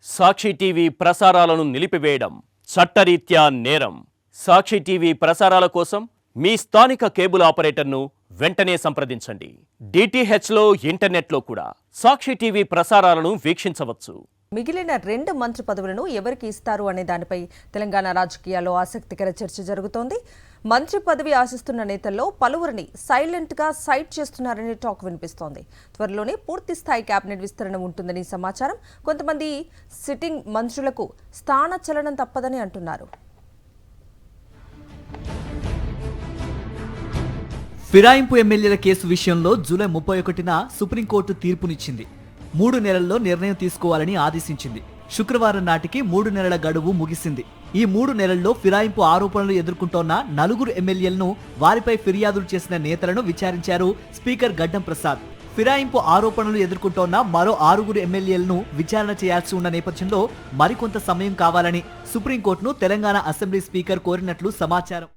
సాక్షి TV ప్రసారాలను నిలిపివేయడం చట్టరీత్యా నేరం. సాక్షి టీవీ ప్రసారాల కోసం మీ స్థానిక కేబుల్ ఆపరేటర్ను వెంటనే సంప్రదించండి. డిటిహెచ్లో ఇంటర్నెట్లో కూడా సాక్షి టీవీ ప్రసారాలను వీక్షించవచ్చు. మిగిలిన 2 మంత్రి పదవులను ఎవరికి ఇస్తారు అనే దానిపై తెలంగాణ రాజకీయాల్లో ఆసక్తికర చర్చ జరుగుతోంది. మంత్రి పదవి ఆశిస్తున్న నేతల్లో పలువురిని సైలెంట్గా సైట్ చేస్తున్నారనే టాక్ వినిపిస్తోంది. త్వరలోనే పూర్తి స్థాయి కేబినెట్ విస్తరణ ఉంటుందని సమాచారం. కొంతమంది సిట్టింగ్ మంత్రులకు స్థాన చలనం తప్పదని అంటున్నారు. ఫిరాయింపు ఎమ్మెల్యేల కేసు విషయంలో జూలై 31న సుప్రీంకోర్టు తీర్పునిచ్చింది. 3 నెలల్లో నిర్ణయం తీసుకోవాలని ఆదేశించింది. శుక్రవారం నాటికి 3 నెలల గడువు ముగిసింది. ఈ 3 నెలల్లో ఫిరాయింపు ఆరోపణలు ఎదుర్కొంటోన్న 4 ఎమ్మెల్యేలను, వారిపై ఫిర్యాదులు చేసిన నేతలను విచారించారు స్పీకర్ గడ్డం ప్రసాద్. ఫిరాయింపు ఆరోపణలు ఎదుర్కొంటోన్న మరో 6 ఎమ్మెల్యేలను విచారణ చేయాల్సి ఉన్న నేపథ్యంలో మరికొంత సమయం కావాలని సుప్రీంకోర్టును తెలంగాణ అసెంబ్లీ స్పీకర్ కోరినట్లు సమాచారం.